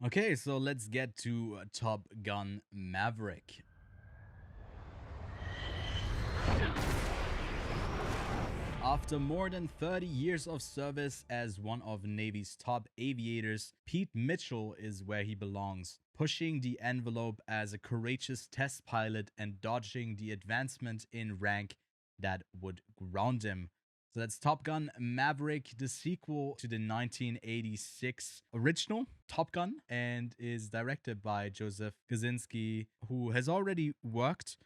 Okay, so let's get to Top Gun Maverick. After more than 30 years of service as one of Navy's top aviators, Pete Mitchell is where he belongs, pushing the envelope as a courageous test pilot and dodging the advancement in rank that would ground him. So that's Top Gun Maverick, the sequel to the 1986 original Top Gun, and is directed by Joseph Kosinski, who has already worked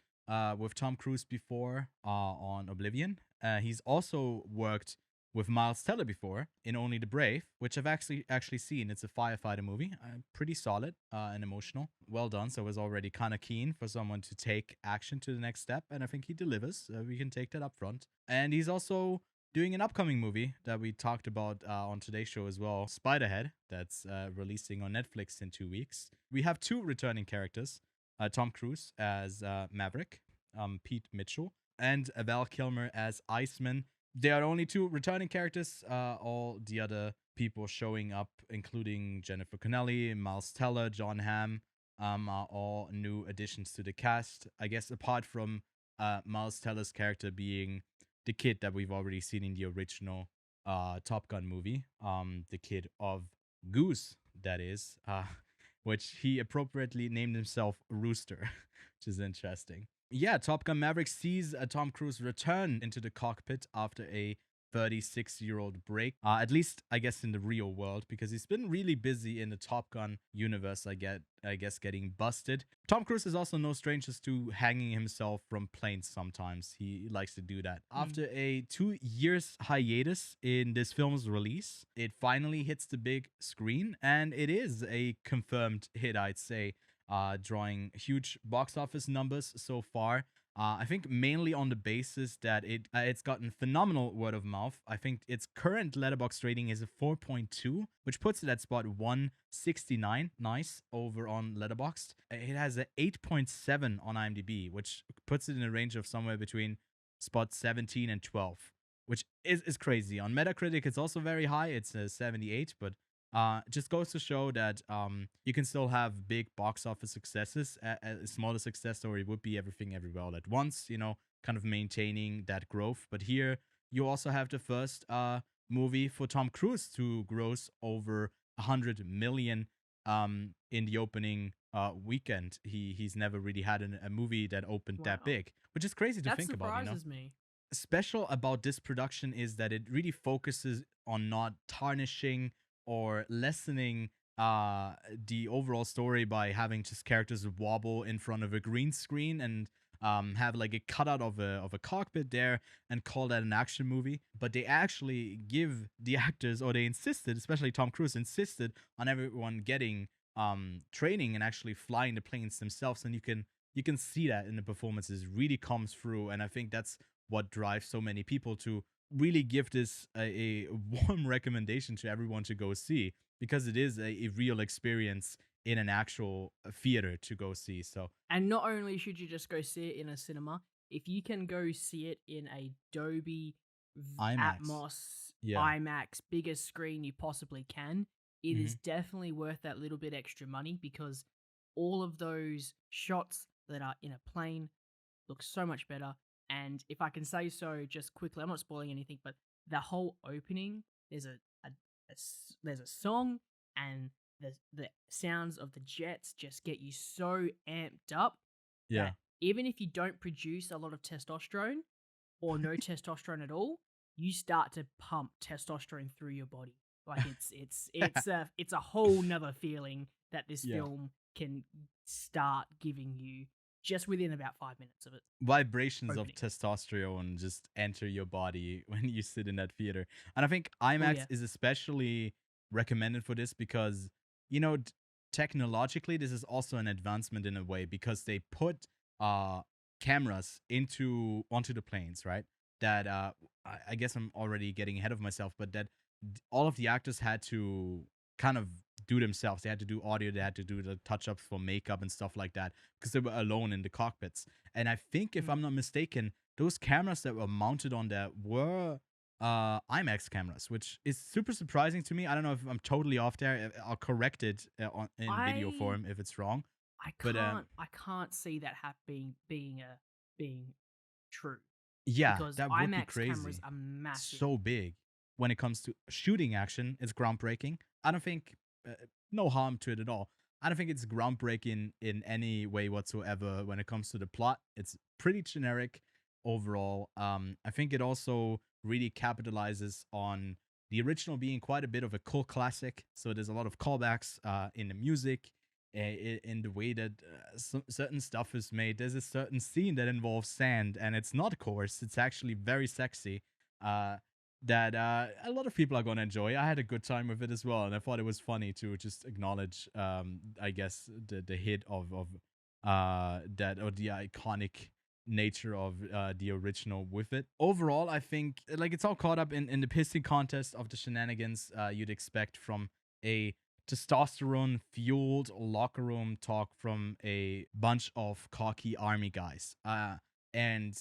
with Tom Cruise before on Oblivion. He's also worked with Miles Teller before in Only the Brave, which I've actually seen. It's a firefighter movie, pretty solid and emotional. Well done. So I was already kind of keen for someone to take action to the next step, and I think he delivers. We can take that up front. And he's also doing an upcoming movie that we talked about on today's show as well, Spiderhead, that's releasing on Netflix in 2 weeks. We have two returning characters. Tom Cruise as Maverick, Pete Mitchell, and Val Kilmer as Iceman. There are only two returning characters. All the other people showing up, including Jennifer Connelly, Miles Teller, John Hamm, are all new additions to the cast. I guess apart from Miles Teller's character being the kid that we've already seen in the original Top Gun movie, the kid of Goose, that is, which he appropriately named himself Rooster, which is interesting. Yeah, Top Gun Maverick sees Tom Cruise return into the cockpit after a 36-year-old break. At least, I guess, in the real world, because he's been really busy in the Top Gun universe. I guess, getting busted. Tom Cruise is also no strangers to hanging himself from planes. Sometimes he likes to do that. After a 2 years hiatus in this film's release, it finally hits the big screen, and it is a confirmed hit, I'd say. Drawing huge box office numbers so far. I think mainly on the basis that it's gotten phenomenal word of mouth. I think its current Letterboxd rating is a 4.2, which puts it at spot 169. Nice over on Letterboxd. It has an 8.7 on IMDb, which puts it in a range of somewhere between spot 17 and 12, which is crazy. On Metacritic, it's also very high. It's a 78, but just goes to show that you can still have big box office successes. A smaller success story would be Everything Everywhere All at Once, kind of maintaining that growth. But here you also have the first movie for Tom Cruise to gross over 100 million in the opening weekend. He's never really had a movie that opened that Wow. big, which is crazy to That think about. surprises me. Special about this production is that it really focuses on not tarnishing or lessening the overall story by having just characters wobble in front of a green screen and have like a cutout of a cockpit there and call that an action movie. But they actually give the actors, or they insisted, especially Tom Cruise insisted on everyone getting training and actually flying the planes themselves, and you can see that in the performances really comes through. And I think that's what drives so many people to really give this a warm recommendation to everyone to go see, because it is a real experience in an actual theater to go see. So And not only should you just go see it in a cinema, if you can go see it in a Dolby IMAX, Atmos yeah. IMAX biggest screen you possibly can, it Hmm. is definitely worth that little bit extra money because all of those shots that are in a plane look so much better. And if I can say so, just quickly, I'm not spoiling anything, but the whole opening, there's there's a song, and the sounds of the jets just get you so amped up Yeah. that even if you don't produce a lot of testosterone or no testosterone at all, you start to pump testosterone through your body. Like it's a whole nother feeling that this Yeah. film can start giving you just within about 5 minutes of it Vibrations of opening. testosterone just enter your body when you sit in that theater. And I think Oh IMAX yeah. is especially recommended for this because, you know, technologically, this is also an advancement in a way, because they put uh, cameras onto the planes, right? That I guess I'm already getting ahead of myself, but that all of the actors had to kind of do themselves. They had to do audio, they had to do the touch ups for makeup and stuff like that, because they were alone in the cockpits. And I think, if I'm Mm. not mistaken, those cameras that were mounted on there were IMAX cameras, which is super surprising to me. I don't know if I'm totally off there. I'll correct it in video I form if it's wrong. I But can't see that being true yeah, because that would be IMAX cameras crazy. are massive. So big. When it comes to shooting action, it's groundbreaking. I don't think no harm to it at all. I don't think it's groundbreaking in any way whatsoever when it comes to the plot. It's pretty generic overall. I think it also really capitalizes on the original being quite a bit of a cult classic. So there's a lot of callbacks in the music, in the way that certain stuff is made. There's a certain scene that involves sand, and it's not coarse. It's actually very sexy. Uh, that a lot of people are gonna enjoy. I had a good time with it as well, and I thought it was funny to just acknowledge, I guess the hit of that, or the iconic nature of the original with it. Overall, I think like it's all caught up in the pissing contest of the shenanigans you'd expect from a testosterone fueled locker room talk from a bunch of cocky army guys. And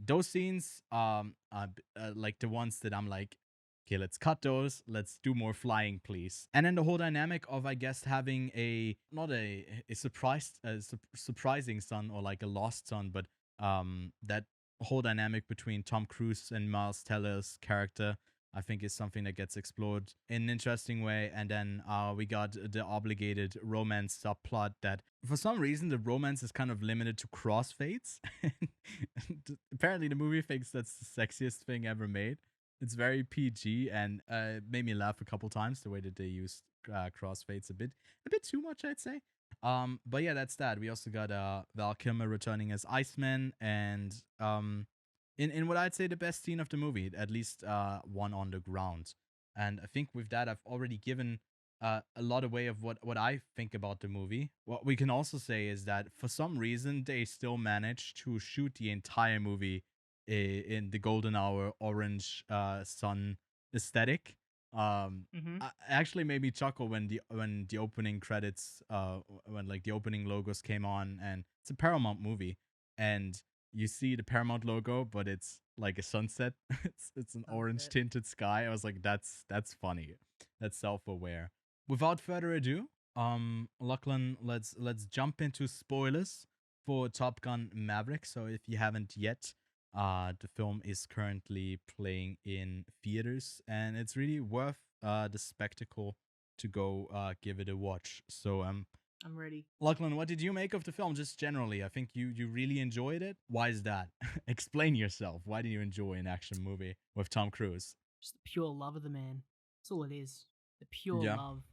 those scenes like the ones that I'm like, okay, let's cut those, let's do more flying please. And then the whole dynamic of, I guess, having a not a surprised surprising son, or like a lost son, but that whole dynamic between Tom Cruise and Miles Teller's character, I think, is something that gets explored in an interesting way. And then we got the obligated romance subplot that, for some reason, the romance is kind of limited to crossfades. Apparently, the movie thinks that's the sexiest thing ever made. It's very PG, and made me laugh a couple times the way that they used crossfades a bit too much, I'd say. But yeah, that's that. We also got Val Kilmer returning as Iceman, and in what I'd say the best scene of the movie, at least one on the ground. And I think with that, I've already given a lot away of what I think about the movie. What we can also say is that for some reason they still managed to shoot the entire movie in the golden hour orange sun aesthetic. Mm-hmm. Actually made me chuckle when the opening credits, when like the opening logos came on, and it's a Paramount movie, and you see the Paramount logo, but it's like a sunset. It's an orange Sunset. tinted sky. I was like, that's funny. That's self aware. Without further ado, Lachlan, let's jump into spoilers for Top Gun Maverick. So if you haven't yet, the film is currently playing in theaters, and it's really worth the spectacle to go give it a watch. So I'm ready. Lachlan, what did you make of the film just generally? I think you really enjoyed it. Why is that? Explain yourself. Why do you enjoy an action movie with Tom Cruise? Just the pure love of the man. That's all it is. The pure Yeah. love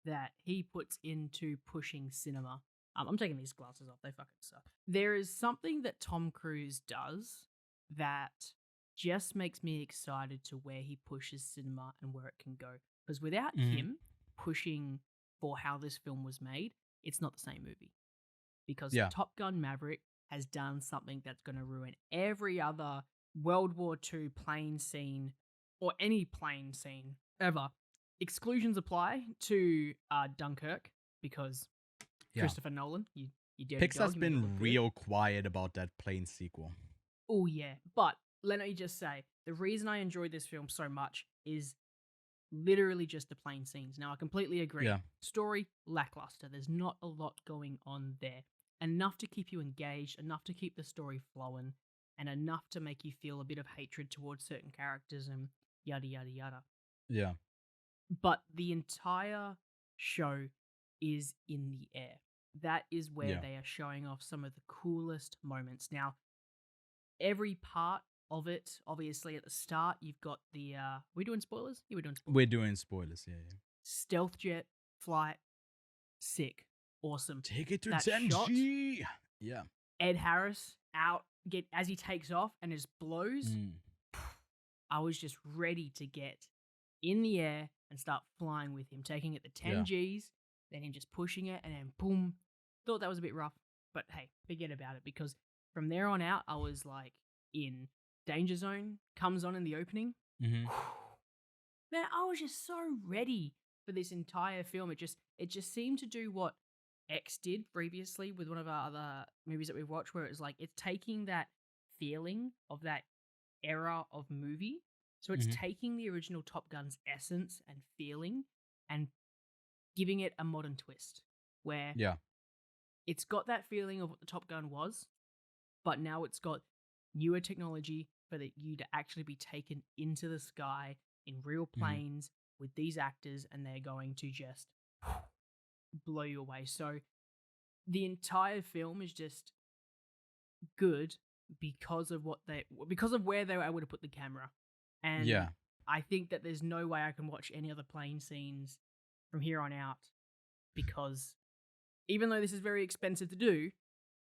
that he puts into pushing cinema. I'm taking these glasses off. They fucking suck. There is something that Tom Cruise does that just makes me excited to where he pushes cinema and where it can go. Because without Mm-hmm. him pushing for how this film was made, it's not the same movie. Because Yeah. Top Gun Maverick has done something that's going to ruin every other World War II plane scene or any plane scene ever. Exclusions apply to Dunkirk because Yeah. Christopher Nolan, you dirty dog, Pixar's you made it look been good. real quiet about that plane sequel. Oh yeah, but let me just say the reason I enjoyed this film so much is literally just the plane scenes. Now I completely agree. Yeah. Story lackluster. There's not a lot going on there. Enough to keep you engaged, enough to keep the story flowing, and enough to make you feel a bit of hatred towards certain characters and yada yada yada. Yeah. But the entire show is in the air. That is where Yeah. they are showing off some of the coolest moments. Now, every part of it, obviously, at the start, you've got the. We doing spoilers? Yeah, we're doing spoilers. We're doing spoilers. Yeah. Yeah. Stealth jet flight, sick, awesome. Take it to That shot, 10G. Yeah. Ed Harris out get as he takes off and just blows. Mm. I was just ready to get in the air and start flying with him, taking it to 10 Yeah. Gs, then him just pushing it, and then boom. Thought that was a bit rough, but hey, forget about it because from there on out, I was like in Danger Zone, comes on in the opening. Mm-hmm. Man, I was just so ready for this entire film. It just seemed to do what X did previously with one of our other movies that we've watched, where it's like it's taking that feeling of that era of movie, So it's Hmm. taking the original Top Gun's essence and feeling and giving it a modern twist where Yeah. it's got that feeling of what the Top Gun was, but now it's got newer technology for you to actually be taken into the sky in real Hmm. planes with these actors, and they're going to just blow you away. So the entire film is just good because of where they were able to put the camera, and Yeah. I think that there's no way I can watch any other plane scenes from here on out because even though this is very expensive to do,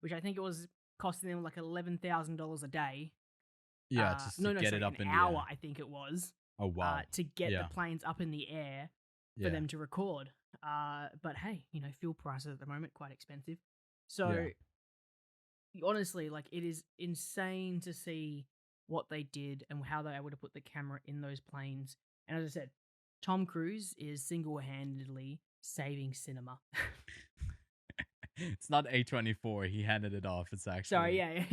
which I think it was costing them like $11,000 a day. Yeah. Just to No, get it sorry, an up in the hour. air. I think it was Oh wow. to get the Yeah. planes up in the air for Yeah. them to record. But hey, fuel prices at the moment quite expensive. So Yeah. honestly, like it is insane to see what they did and how they were able to put the camera in those planes. And as I said, Tom Cruise is single-handedly saving cinema. It's not A24. He handed it off. It's Sorry, actually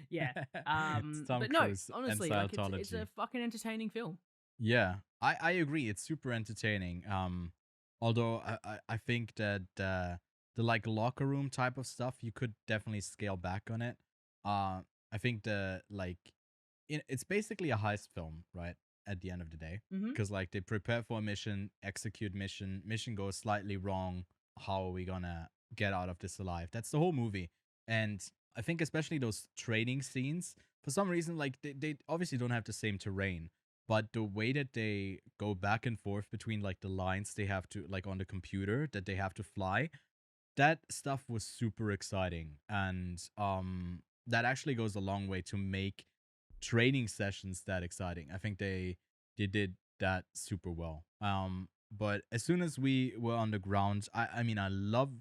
yeah. it's Tom But no, Cruise and honestly, like it's a Scientology. fucking entertaining film. Yeah, I agree. It's super entertaining. Although I think that the like locker room type of stuff you could definitely scale back on it. I think the like it's basically a heist film, right? At the end of the day, Mm-hmm. because like they prepare for a mission, execute mission goes slightly wrong. How are we gonna get out of this alive? That's the whole movie, and I think especially those training scenes. For some reason, like they obviously don't have the same terrain, but the way that they go back and forth between like the lines they have to like on the computer that they have to fly, that stuff was super exciting, and that actually goes a long way to make training sessions that exciting. I think they did that super well. But as soon as we were on the ground, I mean I love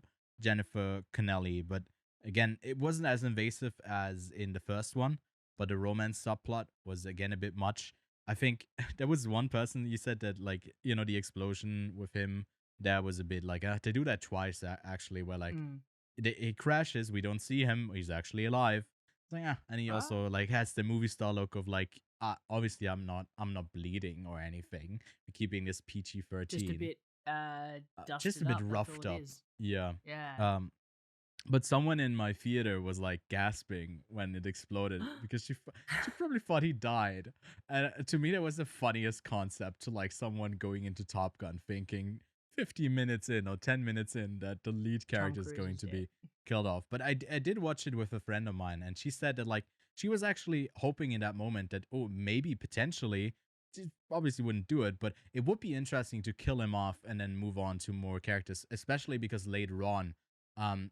Jennifer Connelly, but again it wasn't as invasive as in the first one, but the romance subplot was again a bit much. I think there was one person you said that like the explosion with him, that was a bit like they do that twice actually, where like Mm. he crashes, we don't see him, he's actually alive. So yeah, and he Ah, also like has the movie star look of like obviously I'm not bleeding or anything, keeping this PG just a 13, bit just dusted a bit up. That's all roughed it up. is. Yeah. Yeah. Um, but someone in my theater was like gasping when it exploded because she probably thought he died. And to me, that was the funniest concept, to like someone going into Top Gun thinking 50 minutes in or 10 minutes in that the lead Tom character is Cruise going is to dead. be killed off. But I did watch it with a friend of mine, and she said that like she was actually hoping in that moment that, oh, maybe potentially, she obviously wouldn't do it, but it would be interesting to kill him off and then move on to more characters, especially because later on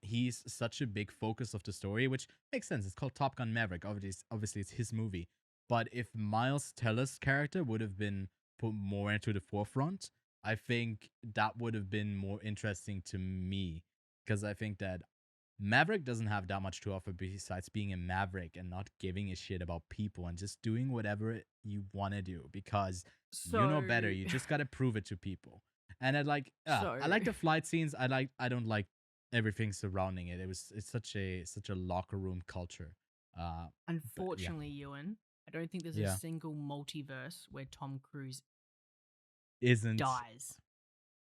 he's such a big focus of the story, which makes sense. It's called Top Gun Maverick. Obviously it's his movie. But if Miles Teller's character would have been put more into the forefront, I think that would have been more interesting to me, because I think that Maverick doesn't have that much to offer besides being a maverick and not giving a shit about people and just doing whatever you want to do because you know better. So, You just got to prove it to people. And so I like the flight scenes. I don't like everything surrounding it. It's such a locker room culture. Uh, but yeah, unfortunately, Ewan, I don't think there's a yeah, single multiverse where Tom Cruise isn't. dies.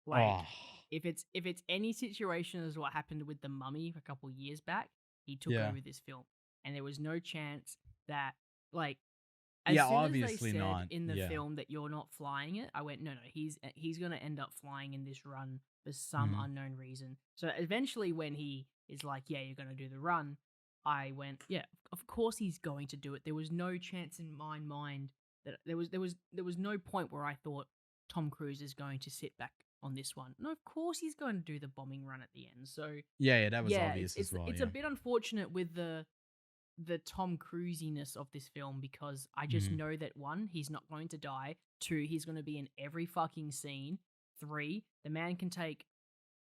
Like, Oh, if it's any situation as what happened with the Mummy a couple years back, he took yeah, over this film, and there was no chance that like as yeah. soon as they Obviously said not. in the Yeah. film that you're not flying it, I went, no, he's gonna end up flying in this run for some Hmm. unknown reason. So eventually, when he is like, yeah, you're gonna do the run, I went, yeah, of course he's going to do it. There was no chance in my mind that there was no point where I thought Tom Cruise is going to sit back on this one. No, of course he's going to do the bombing run at the end. So Yeah, yeah. That was yeah, it's obvious as it's well. it's a Yeah. bit unfortunate with the Tom Cruisiness of this film because I just Hmm. know that one, he's not going to die. Two, he's going to be in every fucking scene. Three, the man can take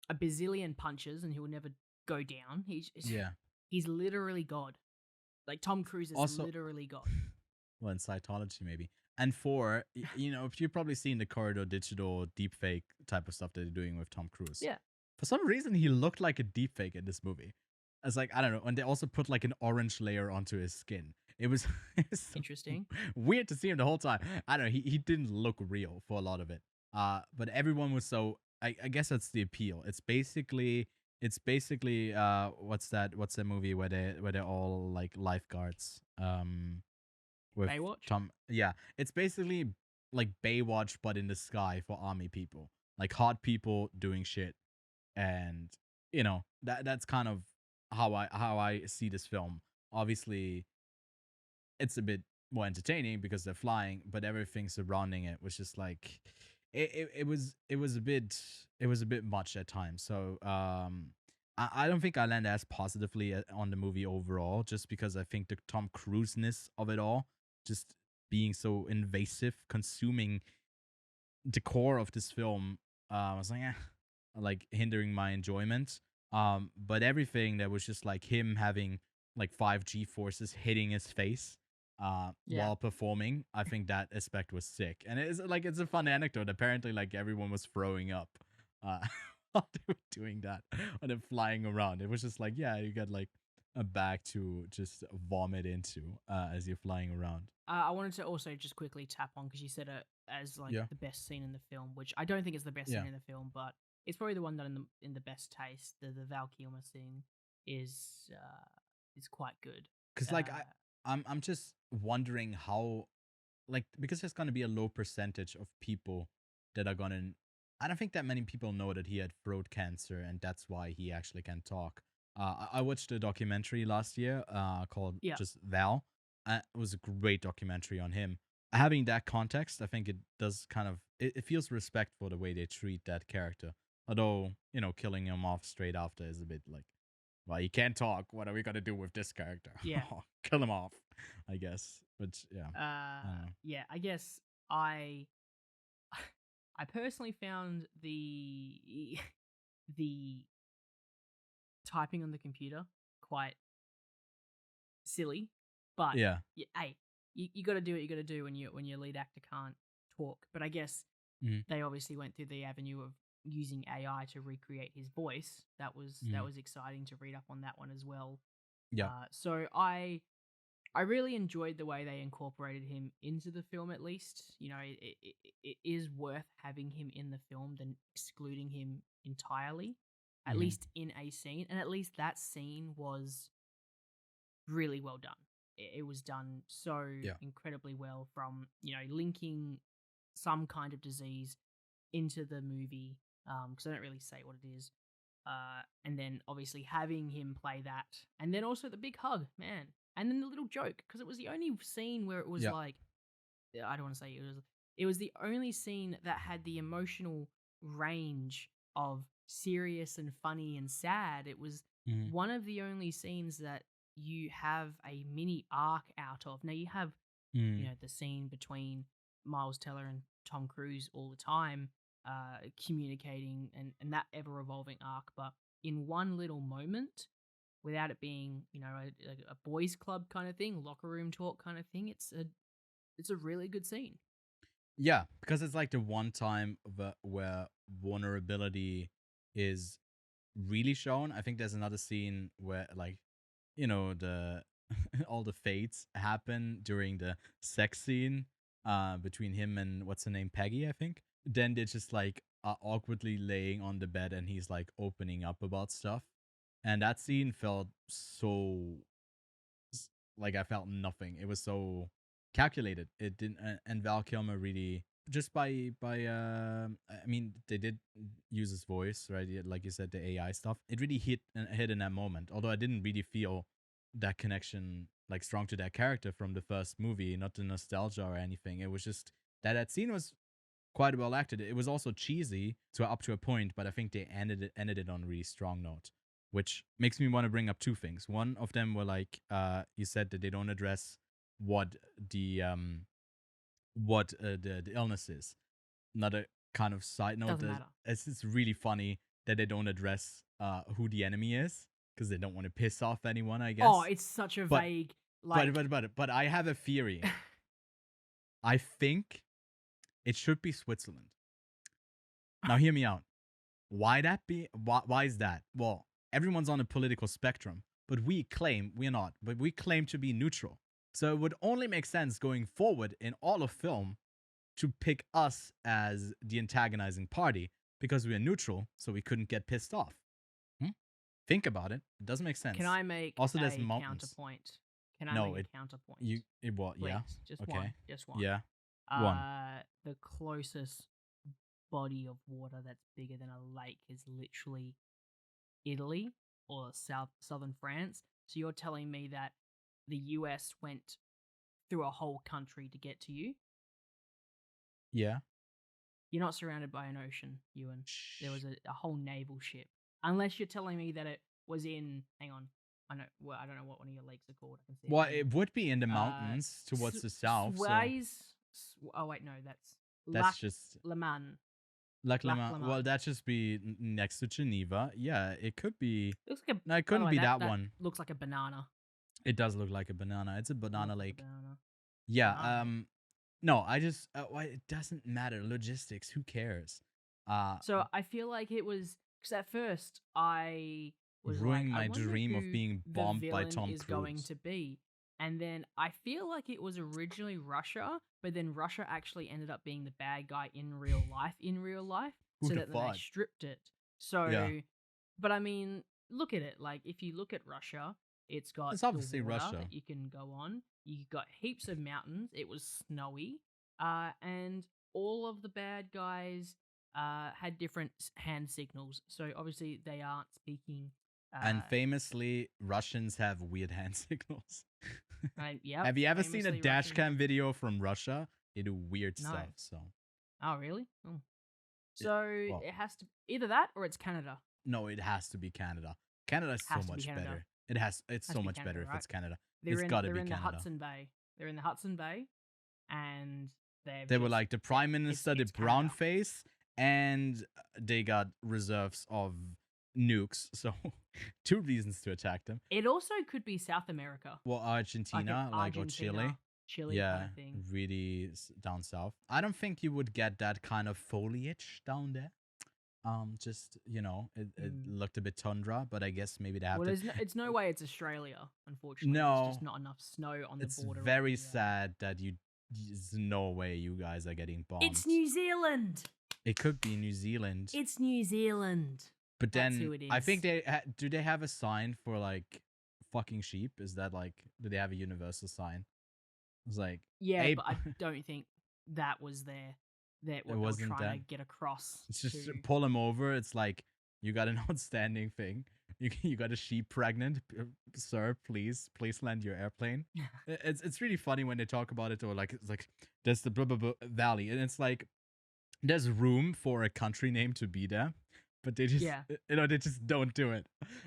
a bazillion punches and he will never go down. Yeah. He's literally God. Like Tom Cruise is Also, literally God. well, in Scientology maybe. And four, if you've probably seen the corridor digital deepfake type of stuff that they're doing with Tom Cruise. Yeah. For some reason, he looked like a deepfake in this movie. It's like, I don't know. And they also put like an orange layer onto his skin. It was, it was so Interesting. weird to see him the whole time. I don't know. He didn't look real for a lot of it. But everyone was so. I guess that's the appeal. It's basically what's that movie where they're all like lifeguards with Baywatch? Tom. Yeah, it's basically like Baywatch but in the sky for army people, like hot people doing shit, and that's kind of how I see this film. Obviously, it's a bit more entertaining because they're flying, but everything surrounding it was just like it was a bit much at times. So I don't think I land as positively on the movie overall, just because I think the Tom Cruise ness of it all, just being so invasive, consuming the core of this film, I was like, like hindering my enjoyment. But everything that was just like him having like 5G forces hitting his face Yeah. while performing, I think that aspect was sick. And it's a fun anecdote. Apparently, like everyone was throwing up uh, while they were doing that, when they're flying around. It was just like, yeah, you got like a bag to just vomit into as you're flying around. I wanted to also just quickly tap on because you said it as like Yeah, the best scene in the film, which I don't think is the best yeah. scene in the film, but it's probably the one that in the best taste. The Val Kilmer scene is quite good. Cause like Uh, I'm just wondering how, like, because there's gonna be a low percentage of people that are gonna. I don't think that many people know that he had throat cancer, and that's why he actually can talk. I watched a documentary last year called yeah, just Val. It was a great documentary on him. Having that context, I think it does kind of it feels respectful the way they treat that character. Although killing him off straight after is a bit like, well, he can't talk. What are we gonna do with this character? yeah, Kill him off, I guess. But yeah, I don't know. yeah. I guess I I personally found the typing on the computer quite silly, but Yeah. hey, you got to do what you got to do when your lead actor can't talk. But I guess Mhm. they obviously went through the avenue of using AI to recreate his voice. That Mhm. was exciting to read up on that one as well. Yeah. So I really enjoyed the way they incorporated him into the film. At least it is worth having him in the film than excluding him entirely. At Mhm. least in a scene, and at least that scene was really well done. It was done so Yeah. incredibly well from, linking some kind of disease into the movie, because I don't really say what it is. And then obviously having him play that, and then also the big hug, man, and then the little joke, because it was the only scene where it was Yeah. like, I don't want to say it was the only scene that had the emotional range of serious and funny and sad. It was Mhm. one of the only scenes that you have a mini arc out of. Now you have, Mhm. the scene between Miles Teller and Tom Cruise all the time, communicating and that ever evolving arc, but in one little moment, without it being, a boys club kind of thing, locker room talk kind of thing, it's a really good scene. Yeah, because it's like the one time where vulnerability is really shown. I think there's another scene where, like, the all the fates happen during the sex scene between him and what's her name, Peggy, I think. Then they're just like awkwardly laying on the bed, and he's like opening up about stuff. And that scene felt so like I felt nothing. It was so calculated. It didn't, and Val Kilmer really just I mean, they did use his voice, right? Like you said, the AI stuff. It really hit in that moment. Although I didn't really feel that connection like strong to that character from the first movie, not the nostalgia or anything. It was just that scene was quite well acted. It was also cheesy to up to a point, but I think they ended it on a really strong note, which makes me want to bring up two things. One of them were like you said that they don't address what the the illness is. Another kind of side note Doesn't that matter. it's really funny that they don't address who the enemy is because they don't want to piss off anyone, I Oh, guess. it's such a But vague, but like. but but but I have a theory. I think it should be Switzerland. Now hear me out. Why that be? Why is that? Well, everyone's on a political spectrum, but we claim we're not. But we claim to be neutral. So it would only make sense going forward in all of film to pick us as the antagonizing party because we are neutral, so we couldn't get pissed off. Hmm? Think about it. It doesn't make Can sense. I make Also, there's a mountains. counterpoint? Can I No, make it a counterpoint? you it what? Yeah. Please, just Okay. one, just one. Yeah. One. The closest body of water that's bigger than a lake is literally Italy or southern France. So you're telling me that the US went through a whole country to get to you? Yeah. You're not surrounded by an ocean, Ewan. There was a whole naval ship. Unless you're telling me that it was in. Hang on. I know. Well, I don't know what one of your lakes are called. I can see. Well, It it here. would be in the mountains towards the south, so Sway's. Oh wait, no, that's that's just Lachlan. Lachlan. Well, Lachlan. that just be next to Geneva. Yeah, it could be. Looks like a. No, it By the couldn't way, be that that one. looks like a banana. It does look like a banana. It's a It banana looks like a lake. banana. Yeah. Banana head. No, I just. Why it doesn't matter. Logistics. Who cares? So I feel like it was because at first I was like, Ruining I my wonder dream of who being the bombed by villain Tom is going Cruise. to be, and then I feel like it was originally Russia, but then Russia actually ended up being the bad guy in real life. So Who'd have that then they thought? stripped it. Yeah. So, but I mean, look at it. Like if you look at Russia, it's got It's the obviously water Russia. that you can go on. You got heaps of mountains. It was snowy, and all of the bad guys had different hand signals. So obviously they aren't speaking. And famously, Russians have weird hand signals. Yep. Have you ever seen a Famously dash Russians. cam video from Russia? They do weird No. stuff. So Oh really? Oh. Yeah, So well- it has to either that or it's Canada. no, it has to be Canada. Canada is so Has to be much Canada. better. It's Has so to be much Canada, better if right? it's Canada. They're It's in gotta they're be in Canada. the Hudson Bay. They're in the Hudson Bay, and They were like the prime minister, the it's brown Canada. face, and they got reserves of nukes. So two reasons to attack them. It also could be South America, Well, Argentina, like or Argentina, Chile. kind Yeah, of thing. really down south. I don't think you would get that kind of foliage down there. Just it looked a bit tundra, but I guess maybe they have Well, to. it's no way it's Australia, unfortunately. No. There's just not enough snow on the It's border. very sad that there's no way you guys are getting bombed. It's New Zealand. It could be New Zealand. It's New Zealand. But That's then who it I is. think do they have a sign for like fucking sheep? Is that like do they have a universal sign? It's like Yeah, Hey, but I don't think that was there. That what they were wasn't trying that? to get across. it's just to- pull them over. It's like you got an outstanding thing. You got a sheep pregnant, sir. Please land your airplane. It's really funny when they talk about it, or like it's like there's the blah blah blah valley, and it's like there's room for a country name to be there, but they just Yeah. they just don't do it.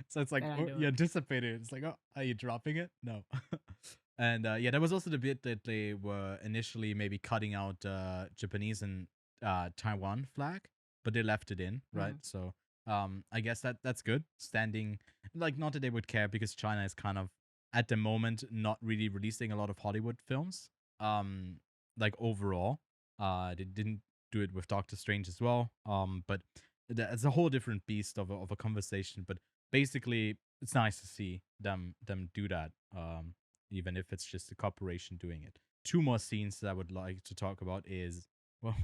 So it's like They don't do you it. anticipate it. It's like, oh, are you dropping it? No. And yeah, there was also the bit that they were initially maybe cutting out Japanese and Taiwan flag, but they left it in, right? So I guess that's good. Standing like not that they would care because China is kind of at the moment not really releasing a lot of Hollywood films. Like overall, they didn't do it with Doctor Strange as well. But it's a whole different beast of a conversation. But basically, it's nice to see them do that. Even if it's just a corporation doing it. Two more scenes that I would like to talk about is well,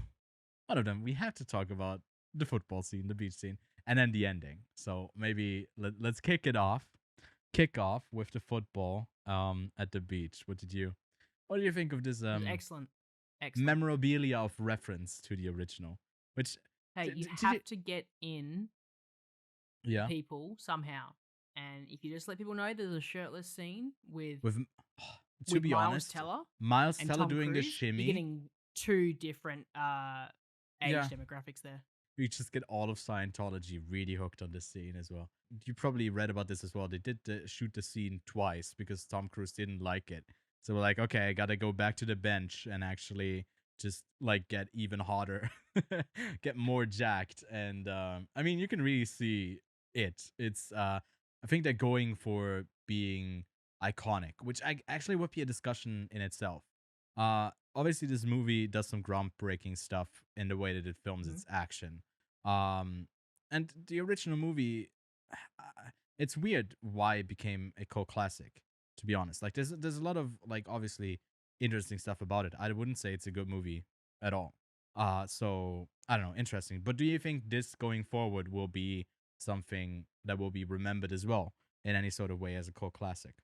one of them we have to talk about the football scene, the beach scene, and then the ending. So maybe let's kick off with the football at the beach. What do you think of this It was excellent. Excellent. memorabilia of reference to the original? Which Hey, did you you- have to get in yeah people somehow. And if you just let people know there's a shirtless scene with to with be Miles honest, Teller Miles and Teller Tom doing the Cruise, shimmy. you're getting two different age Yeah. demographics there. You just get all of Scientology really hooked on this scene as well. You probably read about this as well. They did shoot the scene twice because Tom Cruise didn't like it. So we're like, okay, I gotta go back to the bench and actually just like get even hotter, get more jacked. And I mean, you can really see it. It's I think they're going for being iconic, which actually would be a discussion in itself. Obviously, this movie does some groundbreaking stuff in the way that it films its action. And the original movie, it's weird why it became a cult classic. to be honest. Like there's a lot of like obviously interesting stuff about it. I wouldn't say it's a good movie at all. So I don't know, interesting. But do you think this going forward will be something that will be remembered as well in any sort of way as a cult classic?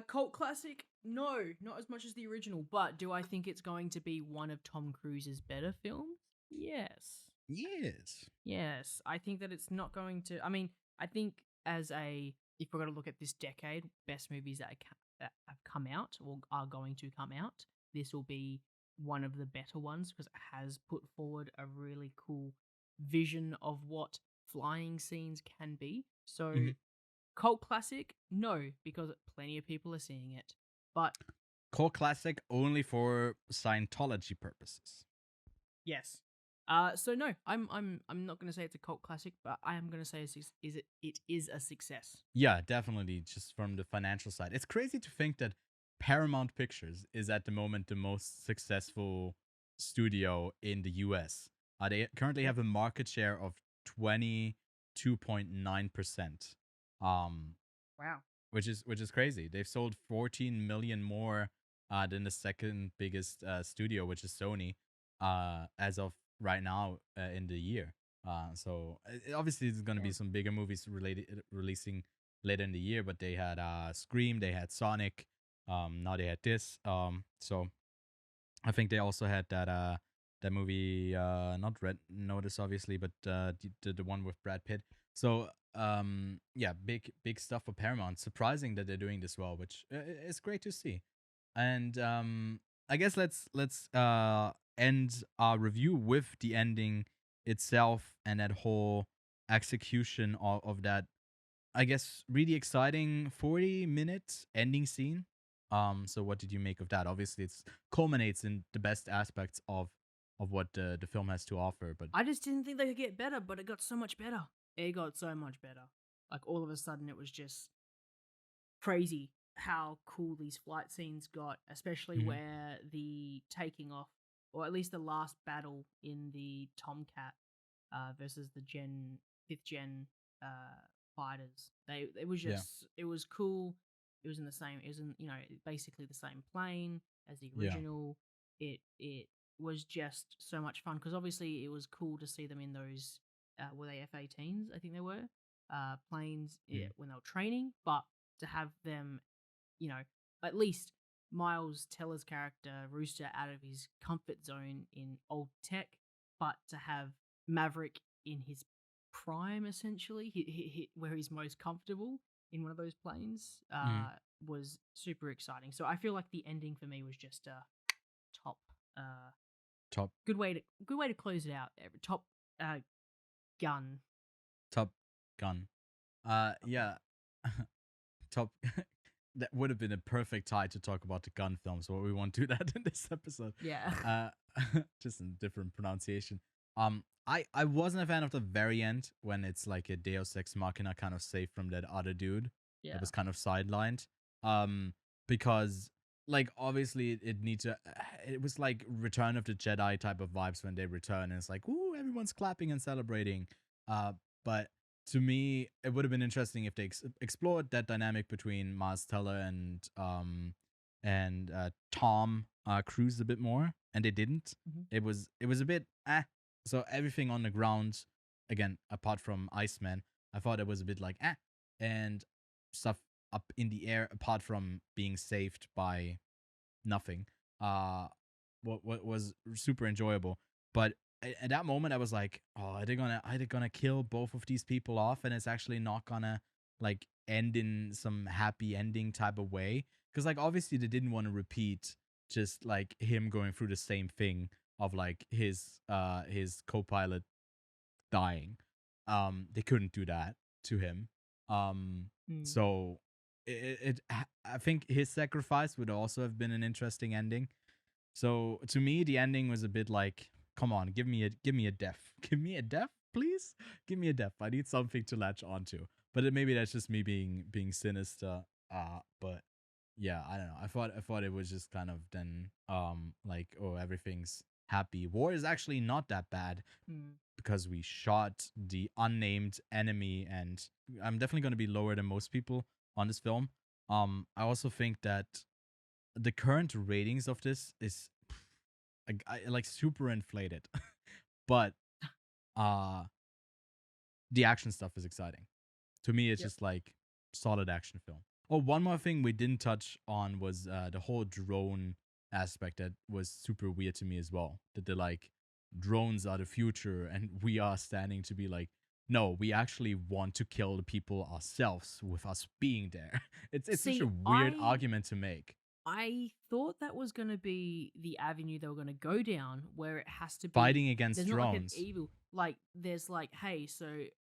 Cult classic? No, not as much as the original. But do I think it's going to be one of Tom Cruise's better films? Yes. Yes. Yes. I think that it's not going to. I mean, I think as a if we're going to look at this decade, best movies that have come out or are going to come out, this will be one of the better ones because it has put forward a really cool vision of what flying scenes can be. So Hmm. cult classic? No, because plenty of people are seeing it. But Cult classic only for Scientology purposes. yes. So no, I'm not gonna say it's a cult classic, but I am gonna say it is a success. Yeah, definitely. Just from the financial side, it's crazy to think that Paramount Pictures is at the moment the most successful studio in the US. They currently Yep. have a market share of 22.9%. Um, Wow. which is crazy. They've sold 14 million more than the second biggest studio, which is Sony, as of right now in the year. So obviously there's going to be Damn. some bigger movies releasing later in the year, but they had Scream, they had Sonic, now they had this. So I think they also had that movie, not Red Notice obviously, but the one with Brad Pitt. So yeah, big stuff for Paramount. Surprising that they're doing this well, which is great to see. And I guess let's end our review with the ending itself and that whole execution of that, I guess, really exciting 40-minute ending scene. So what did you make of that? Obviously, it's culminates in the best aspects of what the film has to offer. But I just didn't think they could get better, but it got so much better. It got so much better. Like all of a sudden, it was just crazy how cool these flight scenes got, especially Mhm. where the taking off, or at least the last battle in the Tomcat versus the fifth gen fighters. It was Yeah, just it was cool. It was in the same. It was in basically the same plane as the yeah, original. It was just so much fun because obviously it was cool to see them in those were they F-18s? I think they were planes mm, when they were training, but to have them, you know, at least Miles Teller's character Rooster out of his comfort zone in old tech, but to have Maverick in his prime, essentially, where he's most comfortable in one of those planes, mm. was super exciting. So I feel like the ending for me was just a top, Top good way to close it out. Top uh, gun. Top Gun. Yeah, Top. That would have been a perfect tie to talk about the gun films, but we won't do that in this episode. Yeah, Uh, just in different pronunciation. I wasn't a fan of the very end when it's like a Deus Ex Machina kind of saved from that other dude that yeah. was kind of sidelined. Um, because like obviously it needs to. It was like Return of the Jedi type of vibes when they return, and it's like, ooh, everyone's clapping and celebrating. But to me, it would have been interesting if they explored that dynamic between Miles Teller and Tom Cruise a bit more, and they didn't. Hmm. It was a bit So everything on the ground, again, apart from Iceman, I thought it was a bit like and stuff up in the air, apart from being saved by nothing. Uh, what was super enjoyable. But at that moment, I was like, oh, are they gonna kill both of these people off, and it's actually not gonna like end in some happy ending type of way? Because like obviously they didn't want to repeat just like him going through the same thing of like his co-pilot dying. They couldn't do that to him. Um, Mm. so I think his sacrifice would also have been an interesting ending. So to me, the ending was a bit like, come on, give me a death, give me a death, please, give me a death. I need something to latch onto. But maybe that's just me being sinister. But yeah, I don't know. I thought it was just kind of then like, oh, everything's happy. War is actually not that bad Mm. because we shot the unnamed enemy, and I'm definitely going to be lower than most people on this film. I also think that the current ratings of this is like super inflated, but uh the action stuff is exciting. To me, it's Yep. just like solid action film. Oh, one more thing we didn't touch on was the whole drone aspect that was super weird to me as well. That they're like drones are the future, and we are standing to be like, no, we actually want to kill the people ourselves with us being there. It's such See, a weird argument to make. I thought that was going to be the avenue they were going to go down, where it has to be Fighting against there's not like an drones. evil, like there's like, hey, so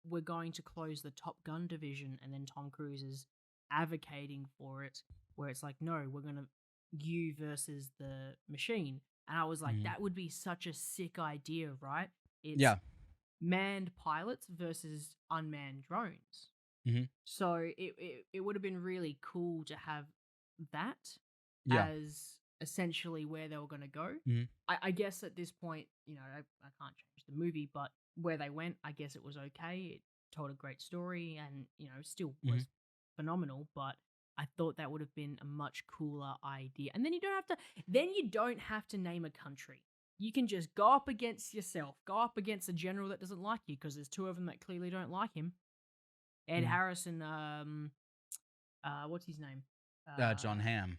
we're going to close the Top Gun division, and then Tom Cruise is advocating for it, where it's like, no, we're gonna you versus the machine, and I was like, Mhm. that would be such a sick idea, right? It's Yeah. manned pilots versus unmanned drones. Hmm. So it would have been really cool to have that Yeah. as essentially where they were going to go. Hmm. I guess at this point, I can't change the movie, but where they went, I guess it was okay. It told a great story and, still Hmm. was phenomenal, but I thought that would have been a much cooler idea. And then you don't have to name a country. You can just go up against yourself, go up against a general that doesn't like you because there's two of them that clearly don't like him. Ed Hmm. Harris and what's his name? John Uh, Hamm.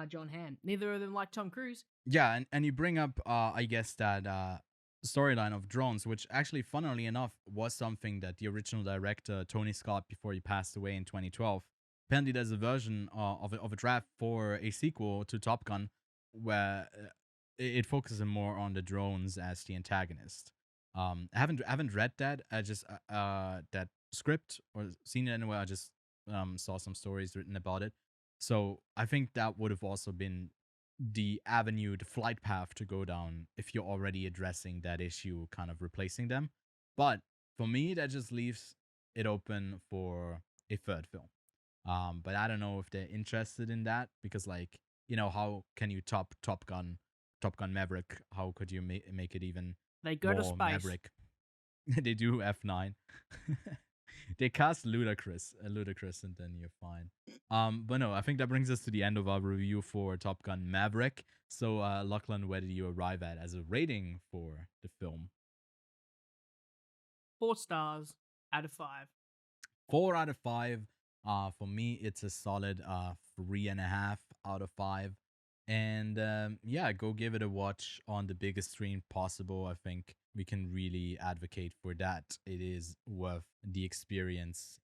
John Hamm. Neither of them like Tom Cruise. Yeah, and you bring up I guess that storyline of drones, which actually funnily enough was something that the original director Tony Scott, before he passed away in 2012, apparently there's a version of a draft for a sequel to Top Gun where it focuses more on the drones as the antagonist. I haven't read that. I just that script or seen it anywhere. I just saw some stories written about it. So I think that would have also been the avenue, the flight path to go down if you're already addressing that issue, kind of replacing them. But for me, that just leaves it open for a third film. But I don't know if they're interested in that because, like, how can you top Top Gun Maverick? How could you make it even They go to more space. Maverick? They do F9. They cast Ludacris, and then you're fine. But no, I think that brings us to the end of our review for Top Gun Maverick. So, Lachlan, where did you arrive at as a rating for the film? 4 stars out of 5. 4 out of 5. For me, it's a solid 3.5 out of 5. And yeah, go give it a watch on the biggest screen possible. I think we can really advocate for that. It is worth the experience